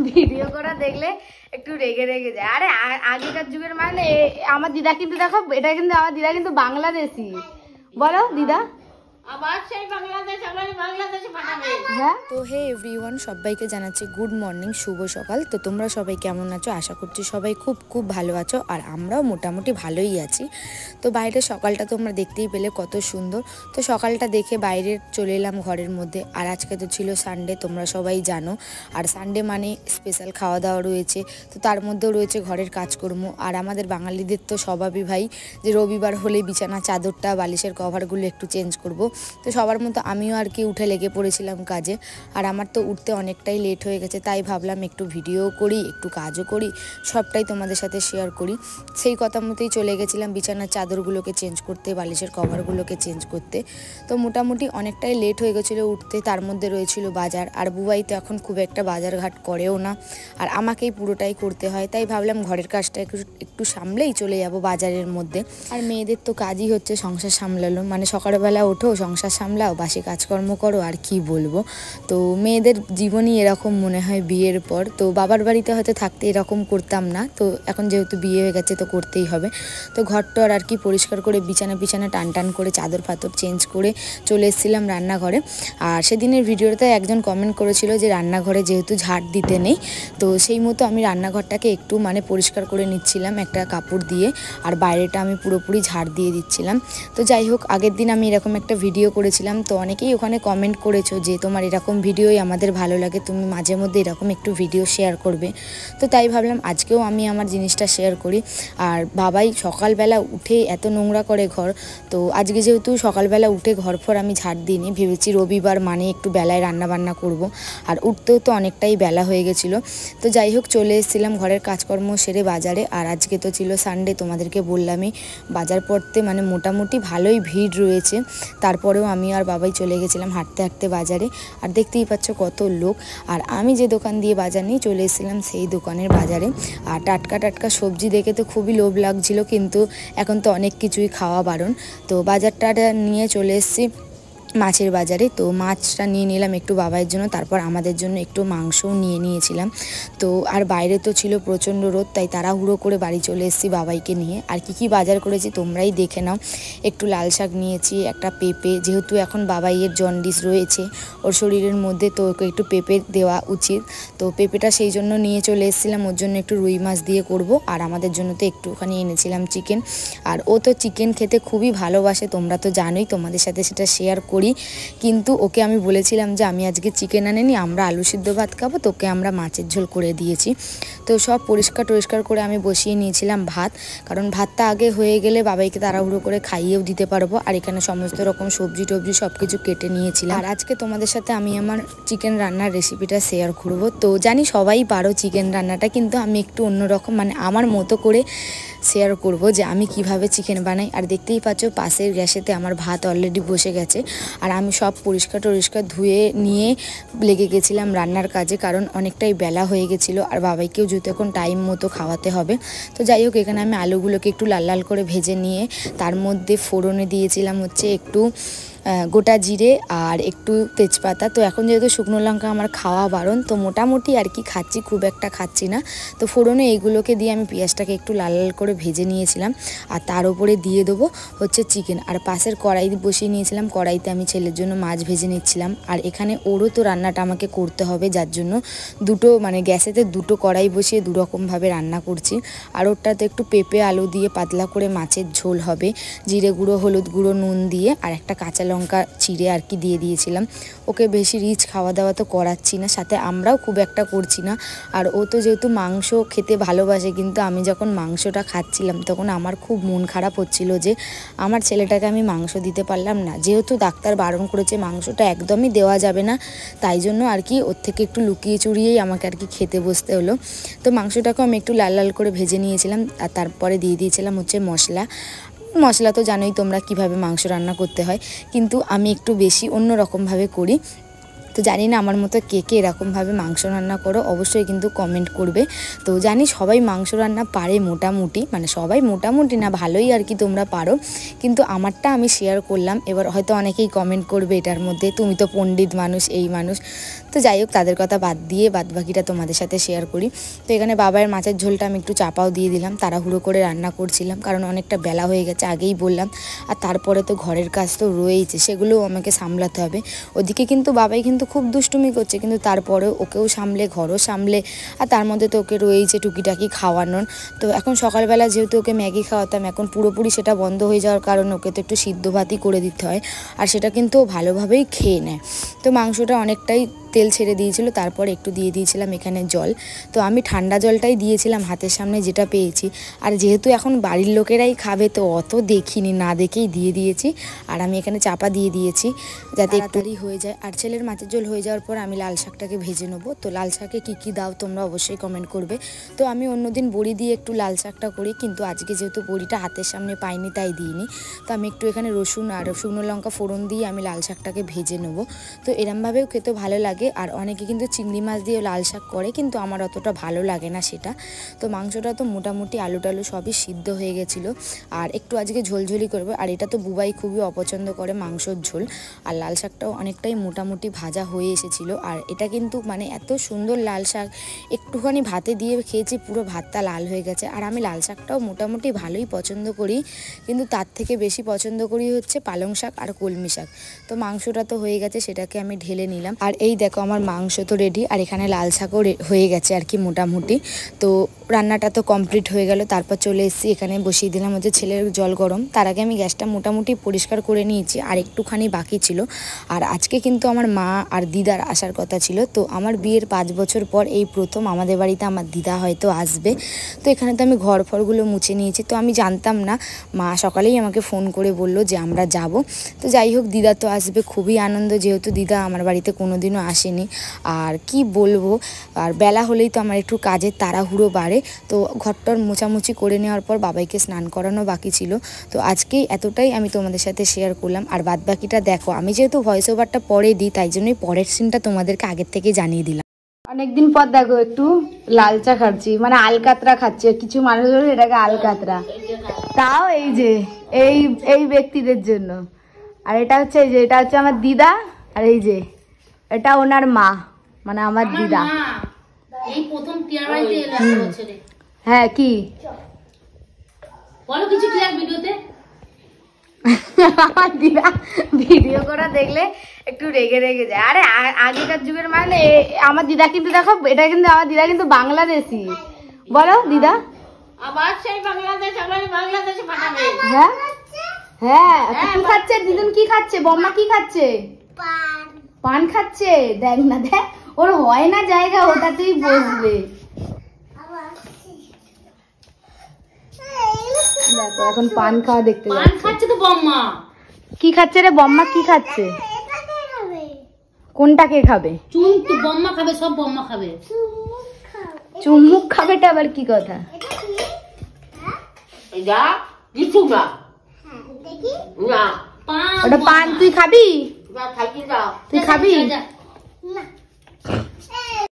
Video করা দেখলে একটু রেগে রেগে যায়। আরে আগেকার যুগের মানে আমার দিদা কিন্তু দেখো, এটা কিন্তু আমার দিদা কিন্তু বাংলাদেশি। বলো দিদা। তো হে এভরিওয়ান, সবাইকে জানাচ্ছি গুড মর্নিং, শুভ সকাল। তো তোমরা সবাই কেমন আছো? আশা করছি সবাই খুব খুব ভালো আছো, আর আমরাও মোটামুটি ভালোই আছি। তো বাইরের সকালটা তোমরা দেখতেই পেলে কত সুন্দর। তো সকালটা দেখে বাইরে চলে এলাম ঘরের মধ্যে। আর আজকে তো ছিল সানডে, তোমরা সবাই জানো। আর সানডে মানে স্পেশাল খাওয়া দাওয়া রয়েছে, তো তার মধ্যেও রয়েছে ঘরের কাজকর্ম। আর আমাদের বাঙালিদের তো স্বভাবই ভাই যে রবিবার হলে বিছানা চাদরটা বালিশের কভারগুলো একটু চেঞ্জ করব। তো সবার মতো আমিও আর কি উঠে লেগে পড়েছিলাম কাজে। আর আমার তো উঠতে অনেকটাই লেট হয়ে গেছে, তাই ভাবলাম একটু ভিডিও করি, একটু কাজও করি, সবটাই তোমাদের সাথে শেয়ার করি। সেই কথা মতোই চলে গেছিলাম বিছানার চাদরগুলোকে চেঞ্জ করতে, বালিশের কভারগুলোকে চেঞ্জ করতে। তো মোটামুটি অনেকটাই লেট হয়ে গেছিলো উঠতে। তার মধ্যে রয়েছিল বাজার, আর বুবাই তো এখন খুব একটা বাজার ঘাট করেও না, আর আমাকেই পুরোটাই করতে হয়। তাই ভাবলাম ঘরের কাজটা একটু সামলেই চলে যাব বাজারের মধ্যে। আর মেয়েদের তো কাজই হচ্ছে সংসার সামলানো, মানে সকালবেলা ওঠো, সংসার সামলাও, বাসি কাজকর্ম করো, আর কি বলবো। তো মেয়েদের জীবনই এরকম মনে হয় বিয়ের পর। তো বাবার বাড়িতে হয়তো থাকতে এরকম করতাম না, তো এখন যেহেতু বিয়ে হয়ে গেছে তো করতেই হবে। তো ঘরটা আর কি পরিষ্কার করে বিছানা টান টান করে চাদর ফাদর চেঞ্জ করে চলে এসেছিলাম রান্নাঘরে। আর সেদিনের ভিডিওতে একজন কমেন্ট করেছিল যে রান্নাঘরে যেহেতু ঝাড় দিতে নেই, তো সেই মতো আমি রান্নাঘরটাকে একটু মানে পরিষ্কার করে নিচ্ছিলাম একটা কাপড় দিয়ে, আর বাইরেটা আমি পুরোপুরি ঝাড় দিয়ে দিচ্ছিলাম। তো যাই হোক, আগের দিন আমি এরকম একটা ভিডিও করেছিলাম, তো অনেকেই ওখানে কমেন্ট করেছো যে তোমার এরকম ভিডিওই আমাদের ভালো লাগে, তুমি মাঝে মধ্যে এরকম একটু ভিডিও শেয়ার করবে। তো তাই ভাবলাম আজকেও আমি আমার জিনিসটা শেয়ার করি। আর বাবাই সকালবেলা উঠে এত নোংরা করে ঘর, তো আজকে যেহেতু সকালবেলা উঠে ঘর ফর আমি ঝাড় দিইনি, ভেবেছি রবিবার মানে একটু বেলায় রান্নাবান্না করব। আর উঠতেও তো অনেকটাই বেলা হয়ে গেছিলো। তো যাই হোক, চলে এসেছিলাম ঘরের কাজকর্ম সেরে বাজারে। আর আজকে তো ছিল সানডে, তোমাদেরকে বললামই বাজার পড়তে মানে মোটামুটি ভালোই ভিড় রয়েছে। তারপরেও আমি আর বাবাই চলে গেছিলাম হাঁটতে হাঁটতে বাজারে। আর দেখতেই পাচ্ছ কত লোক। আর আমি যে দোকান দিয়ে বাজার নিয়ে চলে এসেছিলাম সেই দোকানের বাজারে। আর টাটকা টাটকা সবজি দেখে তো খুবই লোভ লাগছিল, কিন্তু এখন তো অনেক কিছুই খাওয়া বারণ। তো বাজারটা নিয়ে চলে এসেছি মাছের বাজারে। তো মাছটা নিয়ে নিলাম একটু বাবার জন্য, তারপর আমাদের জন্য একটু মাংসও নিয়ে নিয়েছিলাম। তো আর বাইরে তো ছিল প্রচণ্ড রোদ, তাই তাড়াহুড়ো করে বাড়ি চলে এসেছি বাবাইকে নিয়ে। আর কি বাজার করেছি তোমরাই দেখে নাও। একটু লাল শাক নিয়েছি, একটা পেঁপে, যেহেতু এখন বাবাইয়ের জন্ডিস রয়েছে ওর শরীরের মধ্যে, তো ওকে একটু পেঁপে দেওয়া উচিত। তো পেঁপেটা সেই জন্য নিয়ে চলে এসেছিলাম, ওর জন্য একটু রুই মাছ দিয়ে করব। আর আমাদের জন্য তো একটুখানি এনেছিলাম চিকেন। আর ও তো চিকেন খেতে খুবই ভালোবাসে, তোমরা তো জানোই, তোমাদের সাথে সেটা শেয়ার করি। কিন্তু ওকে আমি বলেছিলাম যে আমি আজকে চিকেন আনিনি, আমরা আলু সিদ্ধ ভাত খাবো, তোকে আমরা মাছের ঝোল করে দিয়েছি। তো সব পরিষ্কার করে আমি বসিয়ে নিয়েছিলাম ভাত, কারণ ভাতটা আগে হয়ে গেলে বাবাইকে তাড়াহুড়ো করে খাইয়েও দিতে পারবো। আর এখানে সমস্ত রকম সবজি টবজি সব কিছু কেটে নিয়েছিলাম। আর আজকে তোমাদের সাথে আমি আমার চিকেন রান্নার রেসিপিটা শেয়ার করবো। তো জানি সবাই পারো চিকেন রান্নাটা, কিন্তু আমি একটু অন্যরকম মানে আমার মতো করে শেয়ার করব যে আমি কিভাবে চিকেন বানাই। আর দেখতেই পাচ্ছ পাশের গ্যাসেতে আমার ভাত অলরেডি বসে গেছে। আর আমি সব পরিষ্কার ধুয়ে নিয়ে লেগে গেছিলাম রান্নার কাজে, কারণ অনেকটাই বেলা হয়ে গেছিলো। আর বাবাইকেও যতক্ষণ টাইম মতো খাওয়াতে হবে। তো যাই হোক, এখানে আমি আলুগুলোকে একটু লাল লাল করে ভেজে নিয়ে তার মধ্যে ফোড়নে দিয়েছিলাম হচ্ছে একটু গোটা জিরে আর একটু তেজপাতা। তো এখন যেহেতু শুকনো লঙ্কা আমার খাওয়া বারণ, তো মোটামুটি আর কি খাচ্ছি, খুব একটা খাচ্ছি না। তো ফোড়নে এইগুলোকে দিয়ে আমি পেঁয়াজটাকে একটু লাল লাল করে ভেজে নিয়েছিলাম। আর তার উপরে দিয়ে দেবো হচ্ছে চিকেন। আর পাশের কড়াই বসিয়ে নিয়েছিলাম, কড়াইতে আমি ছেলের জন্য মাছ ভেজে নিচ্ছিলাম। আর এখানে ওরও তো রান্নাটা আমাকে করতে হবে, যার জন্য দুটো মানে গ্যাসেতে দুটো কড়াই বসিয়ে দুরকমভাবে রান্না করছি। আর ওরটাতে একটু পেঁপে আলু দিয়ে পাতলা করে মাছের ঝোল হবে, জিরে গুঁড়ো, হলুদ গুঁড়ো, নুন দিয়ে, আর একটা কাঁচা লঙ্কা চিড়ে আর কি দিয়ে দিয়েছিলাম। ওকে বেশি রিচ খাওয়া দাওয়া তো করাচ্ছি না, সাথে আমরাও খুব একটা করছি না। আর ও তো যেহেতু মাংস খেতে ভালোবাসে, কিন্তু আমি যখন মাংসটা খাচ্ছিলাম তখন আমার খুব মন খারাপ হচ্ছিল যে আমার ছেলেটাকে আমি মাংস দিতে পারলাম না। যেহেতু ডাক্তার বারণ করেছে মাংসটা একদমই দেওয়া যাবে না, তাই জন্য আর কি ওর থেকে একটু লুকিয়ে চুরিয়েই আমাকে আর কি খেতে বসতে হলো। তো মাংসটাকেও আমি একটু লাল লাল করে ভেজে নিয়েছিলাম। আর তারপরে দিয়ে দিয়েছিলাম হচ্ছে মশলা তো জানোই তোমরা কিভাবে মাংস রান্না করতে হয়, কিন্তু আমি একটু বেশি অন্যরকমভাবে করি। তো জানি না আমার মতো কে কে এরকমভাবে মাংস রান্না করো, অবশ্যই কিন্তু কমেন্ট করবে। তো জানি সবাই মাংস রান্না পারে মোটামুটি, মানে সবাই মোটামুটি না, ভালোই আর কি তোমরা পারো, কিন্তু আমারটা আমি শেয়ার করলাম। এবার হয়তো অনেকেই কমেন্ট করবে এটার মধ্যে তুমি তো পণ্ডিত মানুষ, এই মানুষ। তো যাই হোক তাদের কথা বাদ দিয়ে বাদ বাকিটা তোমাদের সাথে শেয়ার করি। তো এখানে বাবার মাছের ঝোলটা আমি একটু চাপাও দিয়ে দিলাম, তাড়াহুড়ো করে রান্না করছিলাম কারণ অনেকটা বেলা হয়ে গেছে আগেই বললাম। আর তারপরে তো ঘরের কাজ তো রয়েইছে, সেগুলোও আমাকে সামলাতে হবে। ওদিকে কিন্তু বাবাই কিন্তু খুব দুষ্টুমি করছে, কিন্তু তারপরেও ওকেও সামলে ঘরও সামলে, আর তার মধ্যে তো ওকে রয়েছে টুকিটাকি খাওয়ানোর। তো এখন সকালবেলা যেহেতু ওকে ম্যাগি খাওয়াতাম, এখন পুরোপুরি সেটা বন্ধ হয়ে যাওয়ার কারণে ওকে তো একটু সিদ্ধ ভাতই করে দিতে হয়, আর সেটা কিন্তু ও ভালোভাবেই খেয়ে নেয়। তো মাংসটা অনেকটাই তেল ছেড়ে দিয়েছিল, তারপর একটু দিয়ে দিয়েছিলাম এখানে জল। তো আমি ঠান্ডা জলটাই দিয়েছিলাম হাতের সামনে যেটা পেয়েছি, আর যেহেতু এখন বাড়ির লোকেরাই খাবে তো অত দেখিনি, না দেখেই দিয়ে দিয়েছি। আর আমি এখানে চাপা দিয়ে দিয়েছি যাতে একটুই হয়ে যায়। আর ছেলের মাছের ঝোল হয়ে যাওয়ার পর আমি লাল শাকটাকে ভেজে নেবো। তো লাল শাকে কী দাও তোমরা অবশ্যই কমেন্ট করবে। তো আমি অন্যদিন বড়ি দিয়ে একটু লাল শাকটা করি, কিন্তু আজকে যেহেতু বড়িটা হাতের সামনে পাইনি তাই দিইনি। তো আমি একটু এখানে রসুন আর শুকনো লঙ্কা ফোড়ন দিয়ে আমি লাল শাকটাকে ভেজে নেবো। তো এরমভাবেও খেতে ভালো লাগে। আর অনেকে কিন্তু চিংড়ি মাছ দিয়ে লাল শাক করে, কিন্তু আমার অতটা ভালো লাগে না সেটা। তো মাংসটা তো মোটামুটি আলু টালু সবই সিদ্ধ হয়ে গেছিলো, আর একটু আজকে ঝোলঝোলি করবে। আর এটা তো বুবাই খুবই অপছন্দ করে মাংসর ঝোল। আর লাল শাকটাও অনেকটাই মোটামুটি ভাজা হয়ে এসেছিলো। আর এটা কিন্তু মানে এত সুন্দর লাল শাক, একটুখানি ভাতে দিয়ে খেয়েছি পুরো ভাতটা লাল হয়ে গেছে। আর আমি লাল শাকটাও মোটামুটি ভালোই পছন্দ করি, কিন্তু তার থেকে বেশি পছন্দ করি হচ্ছে পালং শাক আর কলমি শাক। তো মাংসটা তো হয়ে গেছে, সেটাকে আমি ঢেলে নিলাম। আর এই দেখো আমার মাংস তো রেডি, আর এখানে লাল শাকও হয়ে গেছে আর কি মোটামুটি। তো রান্নাটা তো কমপ্লিট হয়ে গেল। তারপর চলে এসেছি এখানে বসিয়ে দিলাম হচ্ছে ছেলের জল গরম। তার আগে আমি গ্যাসটা মোটামুটি পরিষ্কার করে নিয়েছি, আর একটুখানি বাকি ছিল। আর আজকে কিন্তু আমার মা আর দিদার আসার কথা ছিল। তো আমার বিয়ের 5 বছর পর এই প্রথম আমাদের বাড়িতে আমার দিদা হয়তো আসবে। তো এখানে তো আমি ঘর ফরগুলো মুছে নিয়েছি। তো আমি জানতাম না, মা সকালেই আমাকে ফোন করে বললো যে আমরা যাব। তো যাই হোক দিদা তো আসবে, খুবই আনন্দ, যেহেতু দিদা আমার বাড়িতে কোনোদিনও আসেনি। আর কি বলবো, আর বেলা হলেই তো আমার একটু কাজের তাড়াহুড়ো বাড়ে। তো ঘরটর মোছামুছি করে নেওয়ার পর বাবাইকে স্নান করানো বাকি ছিল। তো আজকেই এতটাই আমি তোমাদের সাথে শেয়ার করলাম। আর বাদ বাকিটা দেখো, আমি যেহেতু ভয়েস ওভারটা পরে দিই তাই জন্যই পরের সিনটা তোমাদেরকে আগের থেকে জানিয়ে দিলাম। অনেকদিন পর দেখো একটু লাল চা খাচ্ছি, মানে আলকাতরা খাচ্ছি। কিছু মানুষ বলে এটাকে আলকাতরা, তাও এই যে এই ব্যক্তিদের জন্য। আর এটা হচ্ছে এই যে এটা হচ্ছে আমার দিদা, আর এই যে এটা ওনার মা, মানে আমার দিদা। এই প্রথম টিয়ার বাড়িতে এলাম বছরে। হ্যাঁ কি বলো কিছু টিয়ার ভিডিওতে। আমার দিদা ভিডিও করা দেখলে একটু রেগে রেগে যায়। আরে আগেকার যুগের মানে আমার দিদা কিন্তু দেখো, এটা কিন্তু আমার দিদা কিন্তু বাংলাদেশি। বলো দিদা। আবার সেই বাংলাদেশ, আবার বাংলাদেশে পাঠাবে। হ্যাঁ হ্যাঁ কি খাচ্ছে দিদুন, কি খাচ্ছে বম্মা, কি খাচ্ছে? পান খাচ্ছে। দেখ না দেখ, ওর হয় না জায়গা, ওটাতেই বসবে। দেখো এখন পান খাওয়া দেখতে পান যাচ্ছে। খাচ্ছে তো বম্মা। কি খাচ্ছে রে বম্মা, কি খাচ্ছে? কোনটা কে খাবে? চুন তো বম্মা খাবে, সব বম্মা খাবে। চুমুক খাবেটা আবার কি কথা? যা কিছু না না পান, ওটা পান তুই খাবি? যা থাকি যাও, তুই খাবি?